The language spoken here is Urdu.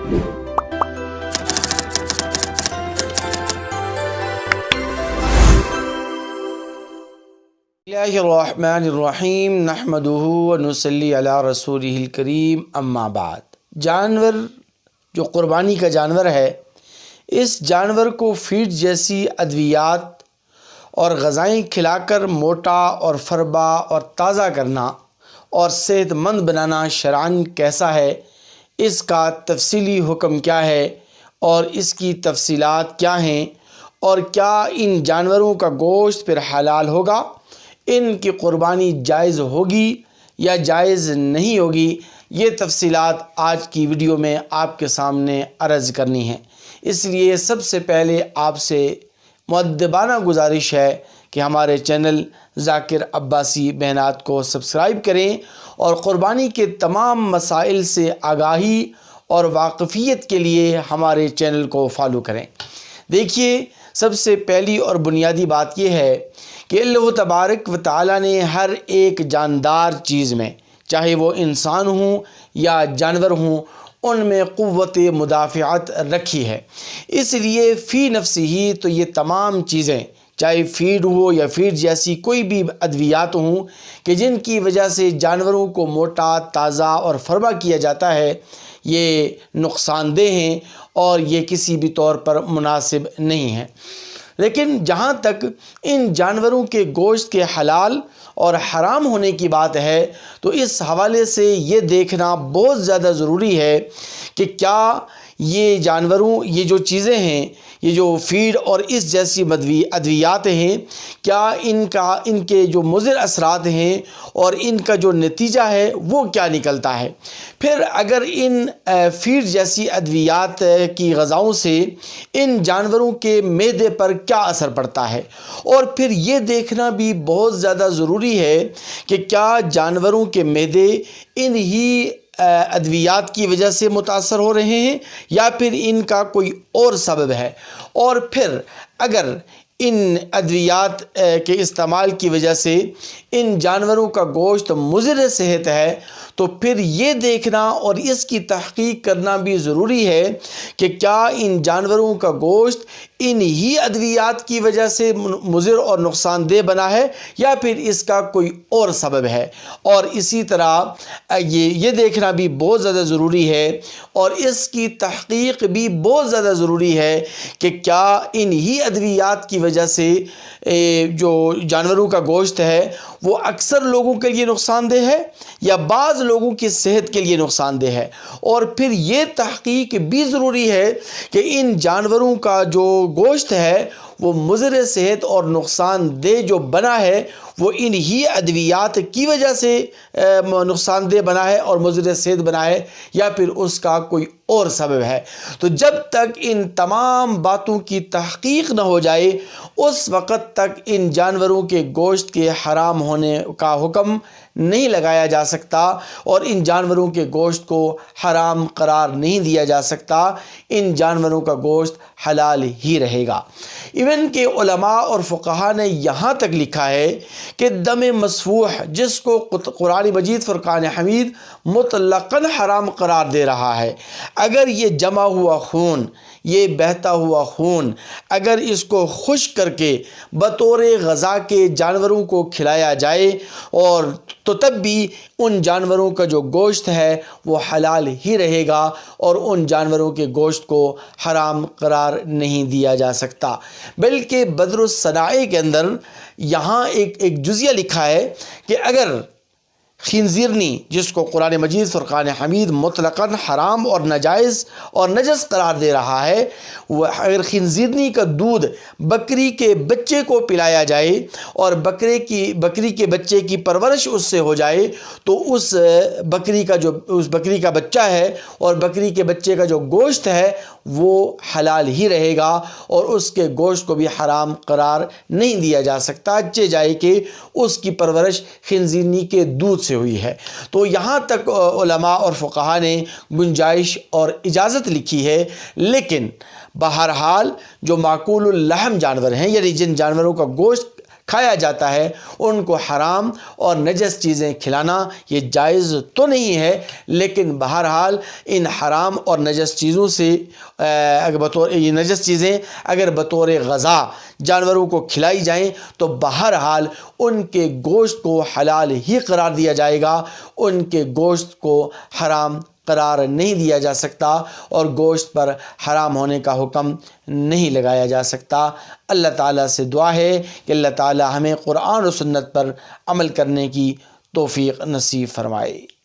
اللہ الرحمن الرحیم نحمدہ ونصلی علی رسولہ الکریم اما بعد۔ جانور جو قربانی کا جانور ہے، اس جانور کو فیڈ جیسی ادویات اور غذائیں کھلا کر موٹا اور فربا اور تازہ کرنا اور صحت مند بنانا شرعاً کیسا ہے، اس کا تفصیلی حکم کیا ہے اور اس کی تفصیلات کیا ہیں، اور کیا ان جانوروں کا گوشت پھر حلال ہوگا، ان کی قربانی جائز ہوگی یا جائز نہیں ہوگی، یہ تفصیلات آج کی ویڈیو میں آپ کے سامنے عرض کرنی ہے۔ اس لیے سب سے پہلے آپ سے مؤدبانہ گزارش ہے کہ ہمارے چینل ذاکر عباسی بیانات کو سبسکرائب کریں اور قربانی کے تمام مسائل سے آگاہی اور واقفیت کے لیے ہمارے چینل کو فالو کریں۔ دیکھیے، سب سے پہلی اور بنیادی بات یہ ہے کہ اللہ تبارک و تعالیٰ نے ہر ایک جاندار چیز میں، چاہے وہ انسان ہوں یا جانور ہوں، ان میں قوت مدافعت رکھی ہے۔ اس لیے فی نفس ہی تو یہ تمام چیزیں، چاہے فیڈ ہو یا فیڈ جیسی کوئی بھی ادویات ہوں کہ جن کی وجہ سے جانوروں کو موٹا، تازہ اور فربا کیا جاتا ہے، یہ نقصان دہ ہیں اور یہ کسی بھی طور پر مناسب نہیں ہیں۔ لیکن جہاں تک ان جانوروں کے گوشت کے حلال اور حرام ہونے کی بات ہے، تو اس حوالے سے یہ دیکھنا بہت زیادہ ضروری ہے کہ کیا یہ جانوروں، یہ جو چیزیں ہیں، یہ جو فیڈ اور اس جیسی ادویات ہیں، کیا ان کے جو مضر اثرات ہیں اور ان کا جو نتیجہ ہے وہ کیا نکلتا ہے۔ پھر اگر ان فیڈ جیسی ادویات کی غذاؤں سے ان جانوروں کے معدے پر کیا اثر پڑتا ہے، اور پھر یہ دیکھنا بھی بہت زیادہ ضروری ہے کہ کیا جانوروں کے معدے انہی ادویات کی وجہ سے متاثر ہو رہے ہیں یا پھر ان کا کوئی اور سبب ہے، اور پھر اگر ان ادویات کے استعمال کی وجہ سے ان جانوروں کا گوشت مضر صحت ہے، تو پھر یہ دیکھنا اور اس کی تحقیق کرنا بھی ضروری ہے کہ کیا ان جانوروں کا گوشت انہی ادویات کی وجہ سے مضر اور نقصان دہ بنا ہے یا پھر اس کا کوئی اور سبب ہے۔ اور اسی طرح یہ دیکھنا بھی بہت زیادہ ضروری ہے اور اس کی تحقیق بھی بہت زیادہ ضروری ہے کہ کیا انہی ادویات کی وجہ سے جو جانوروں کا گوشت ہے وہ اکثر لوگوں کے لیے نقصان دہ ہے یا بعض لوگوں کی صحت کے لیے نقصان دہ ہے۔ اور پھر یہ تحقیق بھی ضروری ہے کہ ان جانوروں کا جو گوشت ہے وہ مضر صحت اور نقصان دہ جو بنا ہے وہ انہی ادویات کی وجہ سے نقصان دہ بنا ہے اور مضر صحت بنا ہے یا پھر اس کا کوئی اور سبب ہے۔ تو جب تک ان تمام باتوں کی تحقیق نہ ہو جائے، اس وقت تک ان جانوروں کے گوشت کے حرام ہونے کا حکم نہیں لگایا جا سکتا اور ان جانوروں کے گوشت کو حرام قرار نہیں دیا جا سکتا۔ ان جانوروں کا گوشت حلال ہی رہے گا۔ ایون کہ علماء اور فقہا نے یہاں تک لکھا ہے کہ دم مسفوح، جس کو قرآن مجید فرقان حمید مطلقاً حرام قرار دے رہا ہے، اگر یہ جمع ہوا خون، یہ بہتا ہوا خون، اگر اس کو خشک کر کے بطور غذا کے جانوروں کو کھلایا جائے اور تو تب بھی ان جانوروں کا جو گوشت ہے وہ حلال ہی رہے گا اور ان جانوروں کے گوشت کو حرام قرار نہیں دیا جا سکتا۔ بلکہ بدر الصنائع کے اندر یہاں ایک جزیہ لکھا ہے کہ اگر خنزیرنی، جس کو قرآن مجید فرقان حمید مطلقاً حرام اور ناجائز اور نجس قرار دے رہا ہے، وہ اگر خنزیرنی کا دودھ بکری کے بچے کو پلایا جائے اور بکری کے بچے کی پرورش اس سے ہو جائے، تو اس بکری کا بچہ ہے اور بکری کے بچے کا جو گوشت ہے وہ حلال ہی رہے گا اور اس کے گوشت کو بھی حرام قرار نہیں دیا جا سکتا، اچھے جائے کہ اس کی پرورش خنزیرنی کے دودھ سے ہوئی ہے۔ تو یہاں تک علماء اور فقہا نے گنجائش اور اجازت لکھی ہے، لیکن بہرحال جو معقول اللحم جانور ہیں، یعنی جن جانوروں کا گوشت کھایا جاتا ہے ان کو حرام اور نجس چیزیں کھلانا یہ جائز تو نہیں ہے، لیکن بہرحال ان حرام اور نجس چیزوں سے یہ نجس چیزیں اگر بطور غذا جانوروں کو کھلائی جائیں تو بہرحال ان کے گوشت کو حلال ہی قرار دیا جائے گا، ان کے گوشت کو حرام قرار نہیں دیا جا سکتا اور گوشت پر حرام ہونے کا حکم نہیں لگایا جا سکتا۔ اللہ تعالیٰ سے دعا ہے کہ اللہ تعالیٰ ہمیں قرآن و سنت پر عمل کرنے کی توفیق نصیب فرمائے۔